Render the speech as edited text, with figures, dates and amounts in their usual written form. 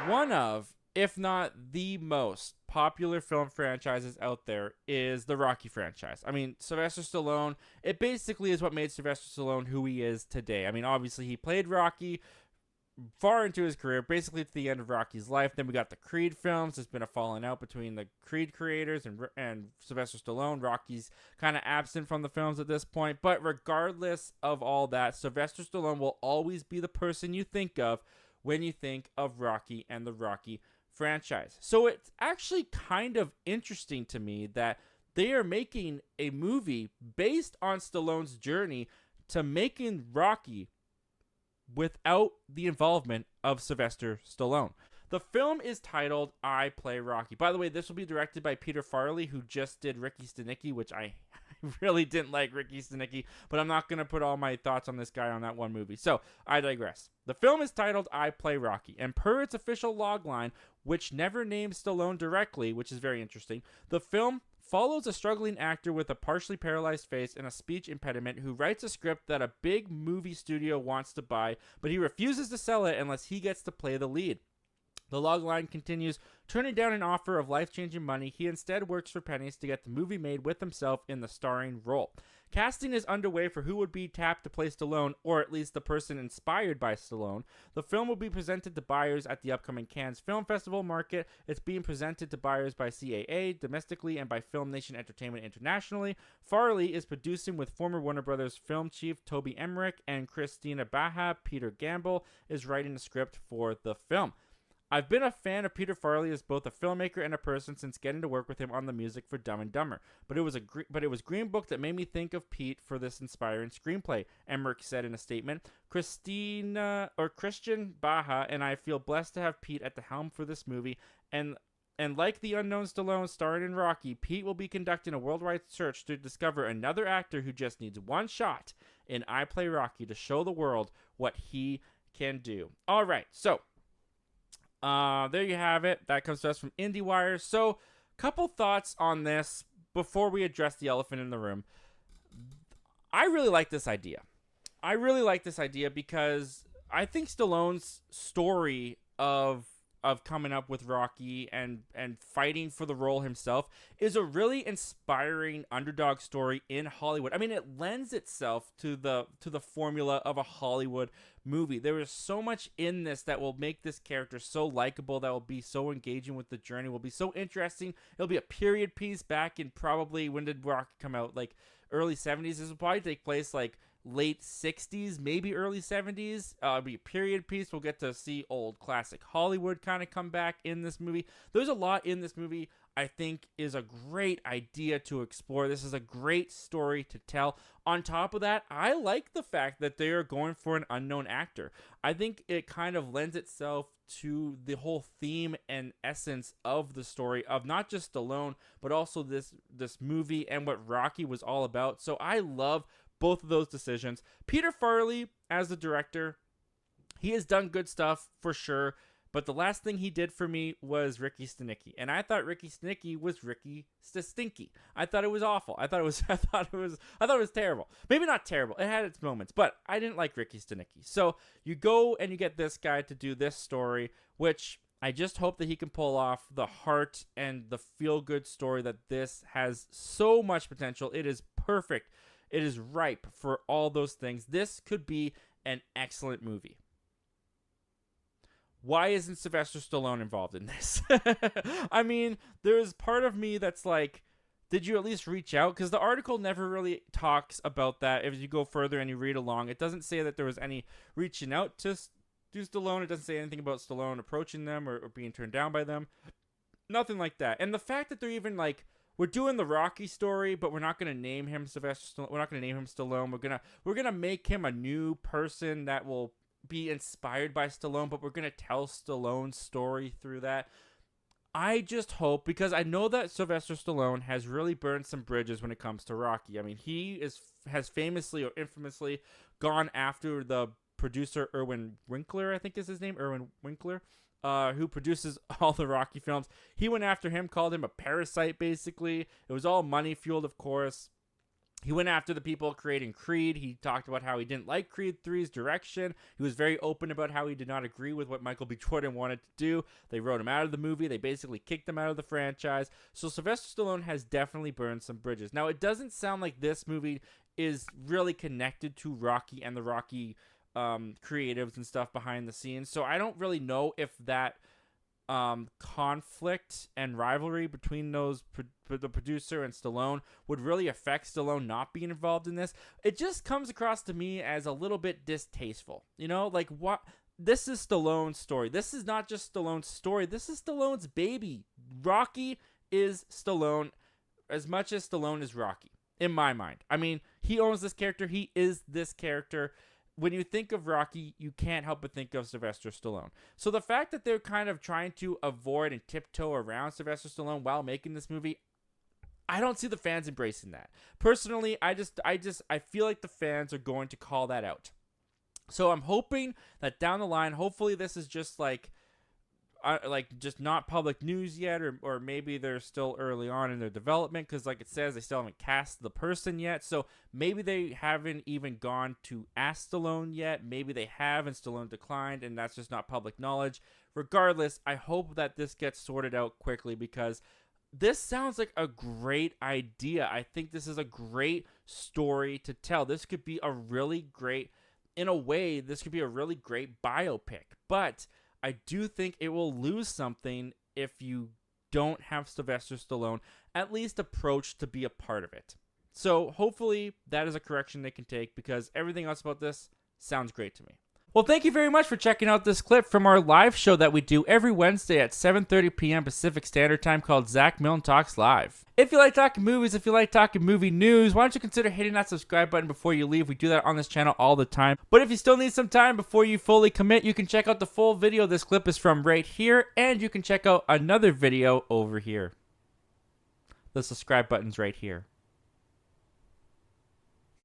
one of, if not the most popular film franchises out there is the Rocky franchise. I mean, Sylvester Stallone, it basically is what made Sylvester Stallone who he is today. I mean, obviously he played Rocky far into his career, basically to the end of Rocky's life. Then we got the Creed films. There's been a falling out between the Creed creators and Sylvester Stallone. Rocky's kind of absent from the films at this point. But regardless of all that, Sylvester Stallone will always be the person you think of when you think of Rocky and the Rocky franchise. So it's actually kind of interesting to me that they are making a movie based on Stallone's journey to making Rocky without the involvement of Sylvester Stallone. The film is titled I Play Rocky. By the way, this will be directed by Peter Farrelly, who just did Ricky Stenicki, which I really didn't like Ricky Stenicki, but I'm not going to put all my thoughts on this guy on that one movie. So, I digress. The film is titled I Play Rocky, and per its official logline, which never names Stallone directly, which is very interesting, the film follows a struggling actor with a partially paralyzed face and a speech impediment who writes a script that a big movie studio wants to buy, but he refuses to sell it unless he gets to play the lead. The logline continues, turning down an offer of life-changing money, he instead works for pennies to get the movie made with himself in the starring role. Casting is underway for who would be tapped to play Stallone, or at least the person inspired by Stallone. The film will be presented to buyers at the upcoming Cannes Film Festival market. It's being presented to buyers by CAA domestically and by Film Nation Entertainment internationally. Farley is producing with former Warner Brothers film chief Toby Emmerich and Christina Baja. Peter Gamble is writing the script for the film. I've been a fan of Peter Farrelly as both a filmmaker and a person since getting to work with him on the music for Dumb and Dumber. But it was Green Book that made me think of Pete for this inspiring screenplay, Emmerich said in a statement. Christian Baja and I feel blessed to have Pete at the helm for this movie, and like the unknown Stallone starring in Rocky, Pete will be conducting a worldwide search to discover another actor who just needs one shot in I Play Rocky to show the world what he can do. All right, so there you have it. That comes to us from IndieWire. So, couple thoughts on this before we address the elephant in the room. I really like this idea. Because I think Stallone's story of coming up with Rocky and fighting for the role himself is a really inspiring underdog story in Hollywood. I mean, it lends itself to the formula of a Hollywood movie. There is so much in this that will make this character so likable, that will be so engaging with the journey, will be so interesting. It'll be a period piece back in probably, when did Rocky come out? Like early 70s. This will probably take place like late 60s, maybe early 70s. It'll be a period piece. We'll get to see old classic Hollywood kind of come back in this movie. There's a lot in this movie I think is a great idea to explore. This is a great story to tell. On top of that, I like the fact that they are going for an unknown actor. I think it kind of lends itself to the whole theme and essence of the story of not just Stallone, but also this movie and what Rocky was all about. So I love both of those decisions. Peter Farrelly, as the director, he has done good stuff for sure, but the last thing he did for me was Ricky Stenicki, and I thought Ricky Stenicki was Ricky Stinky. I thought it was awful. I thought it was terrible. Maybe not terrible. It had its moments, but I didn't like Ricky Stenicki. So you go and you get this guy to do this story, which I just hope that he can pull off the heart and the feel-good story that this has so much potential. It is perfect. It is ripe for all those things. This could be an excellent movie. Why isn't Sylvester Stallone involved in this? I mean, there's part of me that's like, did you at least reach out? Because the article never really talks about that. If you go further and you read along, it doesn't say that there was any reaching out to Stallone. It doesn't say anything about Stallone approaching them or being turned down by them. Nothing like that. And the fact that they're even like, we're doing the Rocky story, but we're not going to name him Sylvester Stallone. We're not going to name him Stallone. We're gonna make him a new person that will be inspired by Stallone, but we're going to tell Stallone's story through that. I just hope, because I know that Sylvester Stallone has really burned some bridges when it comes to Rocky. I mean, he has famously or infamously gone after the producer Irwin Winkler, I think is his name, Irwin Winkler, who produces all the Rocky films. He went after him, called him a parasite, basically. It was all money fueled, of course. He went after the people creating Creed. He talked about how he didn't like Creed 3's direction. He was very open about how he did not agree with what Michael B. Jordan wanted to do. They wrote him out of the movie. They basically kicked him out of the franchise. So Sylvester Stallone has definitely burned some bridges. Now, it doesn't sound like this movie is really connected to Rocky and the Rocky creatives and stuff behind the scenes. So I don't really know if that conflict and rivalry between the producer and Stallone would really affect Stallone not being involved in this. It just comes across to me as a little bit distasteful. You know, like, what? This is Stallone's story. This is not just Stallone's story. This is Stallone's baby. Rocky is Stallone as much as Stallone is Rocky, in my mind. I mean, he owns this character. He is this character. When you think of Rocky, you can't help but think of Sylvester Stallone. So the fact that they're kind of trying to avoid and tiptoe around Sylvester Stallone while making this movie, I don't see the fans embracing that. Personally, I feel like the fans are going to call that out. So I'm hoping that down the line, hopefully this is just like just not public news yet, or maybe they're still early on in their development, because like it says, they still haven't cast the person yet. So maybe they haven't even gone to ask Stallone yet. Maybe they have and Stallone declined, and that's just not public knowledge. Regardless, I hope that this gets sorted out quickly, because this sounds like a great idea. I think this is a great story to tell. This could be a really great, in a way, this could be a really great biopic. But I do think it will lose something if you don't have Sylvester Stallone at least approached to be a part of it. So hopefully that is a correction they can take, because everything else about this sounds great to me. Well, thank you very much for checking out this clip from our live show that we do every Wednesday at 7:30 p.m. Pacific Standard Time, called Zach Milne Talks Live. If you like talking movies, if you like talking movie news, why don't you consider hitting that subscribe button before you leave? We do that on this channel all the time. But if you still need some time before you fully commit, you can check out the full video this clip is from right here, and you can check out another video over here. The subscribe button's right here.